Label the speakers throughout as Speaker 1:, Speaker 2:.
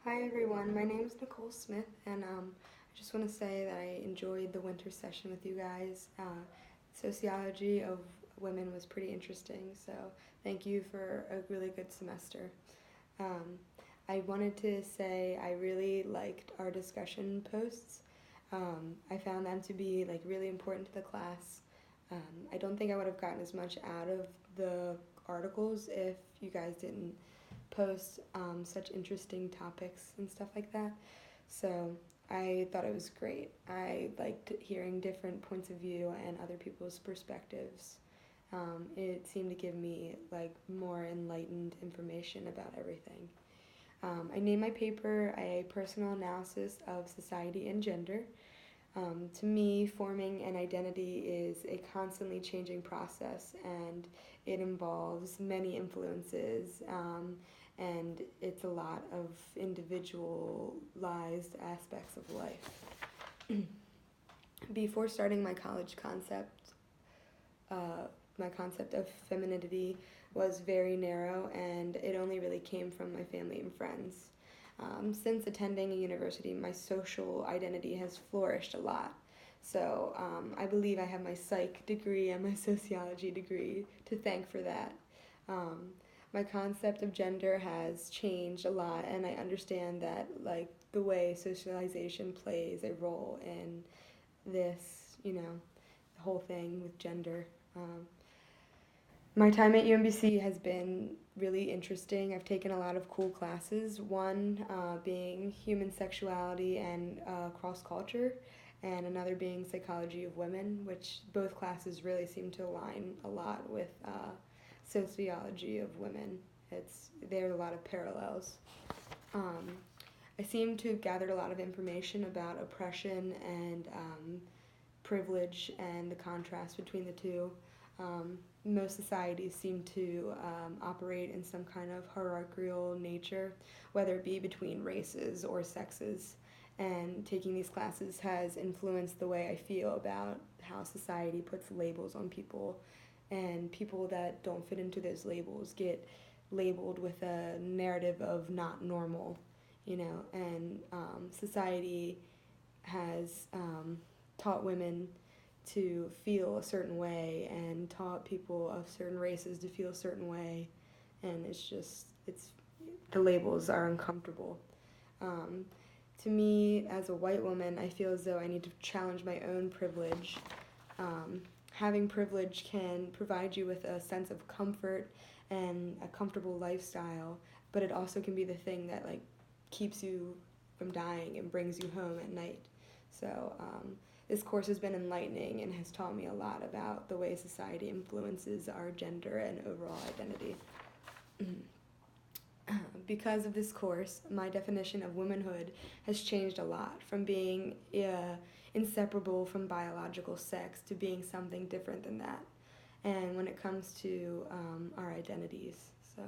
Speaker 1: Hi everyone, my name is Nicole Smith, and I just want to say that I enjoyed the winter session with you guys. Sociology of women was pretty interesting, so thank you for a really good semester. Um, I wanted to say I really liked our discussion posts. I found them to be like really important to the class. I don't think I would have gotten as much out of the articles if you guys didn't post such interesting topics and stuff like that. So I thought it was great. I liked hearing different points of view and other people's perspectives. It seemed to give me like more enlightened information about everything. I named my paper a personal analysis of society and gender. To me, forming an identity is a constantly changing process, and it involves many influences, and it's a lot of individualized aspects of life. Before starting uh, my concept of femininity was very narrow, and it only really came from my family and friends. Since attending a university, my social identity has flourished a lot. So I believe I have my psych degree and my sociology degree to thank for that. Um, my concept of gender has changed a lot, and I understand that like the way socialization plays a role in this, the whole thing with gender. My time at UMBC has been really interesting. I've taken a lot of cool classes, one being human sexuality and cross culture, and another being psychology of women, which both classes really seem to align a lot with sociology of women. There are a lot of parallels. Um, I seem to have gathered a lot of information about oppression and privilege and the contrast between the two. Most societies seem to operate in some kind of hierarchical nature, whether it be between races or sexes. And taking these classes has influenced the way I feel about how society puts labels on people, and people that don't fit into those labels get labeled with a narrative of not normal, and society has taught women to feel a certain way and taught people of certain races to feel a certain way, and it's the labels are uncomfortable. um, to me, as a white woman, I feel as though I need to challenge my own privilege. Having privilege can provide you with a sense of comfort and a comfortable lifestyle, but it also can be the thing that like keeps you from dying and brings you home at night. So this course has been enlightening and has taught me a lot about the way society influences our gender and overall identity. Because of this course, my definition of womanhood has changed a lot from being inseparable from biological sex to being something different than that. And when it comes to our identities, so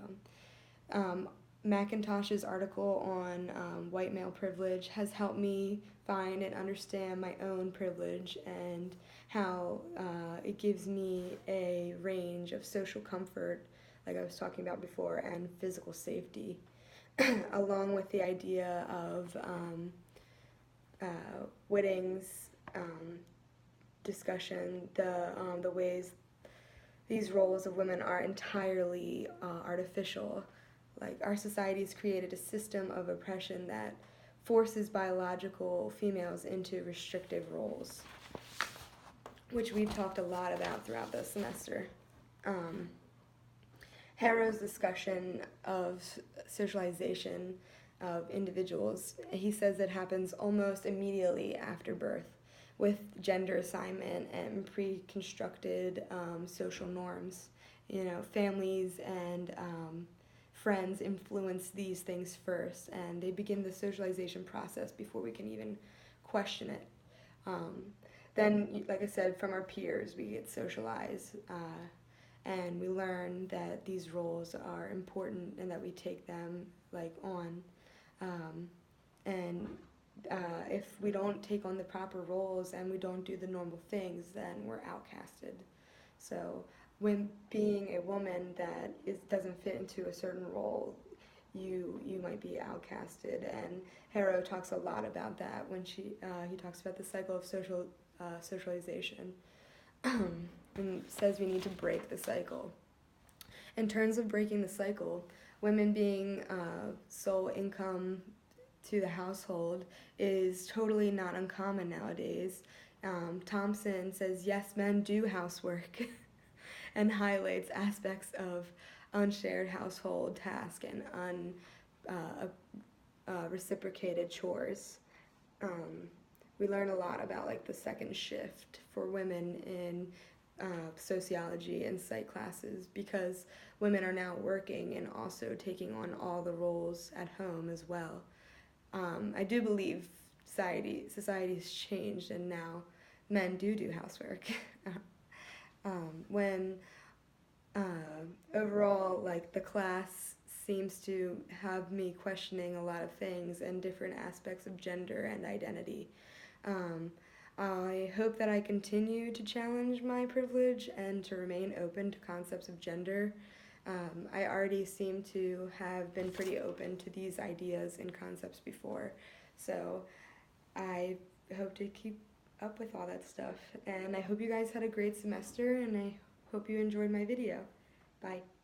Speaker 1: McIntosh's article on white male privilege has helped me find and understand my own privilege and how it gives me a range of social comfort, like I was talking about before, and physical safety, along with the idea of Whitting's discussion, the ways these roles of women are entirely artificial. Like, our society has created a system of oppression that forces biological females into restrictive roles, which we've talked a lot about throughout the semester. Harrow's discussion of socialization of individuals, he says it happens almost immediately after birth with gender assignment and pre-constructed social norms. Families and friends influence these things first, and they begin the socialization process before we can even question it. Um, then, like I said, from our peers, we get socialized, and we learn that these roles are important and that we take them on. And if we don't take on the proper roles and we don't do the normal things, then we're outcasted. So when being a woman that doesn't fit into a certain role, you might be outcasted. And Harrow talks a lot about that when he talks about the cycle of socialization, and says we need to break the cycle. In terms of breaking the cycle, women being sole income to the household is totally not uncommon nowadays. Thompson says, yes, men do housework and highlights aspects of unshared household tasks and reciprocated chores. We learn a lot about like the second shift for women in sociology and psych classes, because women are now working and also taking on all the roles at home as well. I do believe society's changed, and now men do housework. When overall, like, the class seems to have me questioning a lot of things and different aspects of gender and identity. I hope that I continue to challenge my privilege and to remain open to concepts of gender. I already seem to have been pretty open to these ideas and concepts before, so I hope to keep up with all that stuff. And I hope you guys had a great semester, and I hope you enjoyed my video. Bye.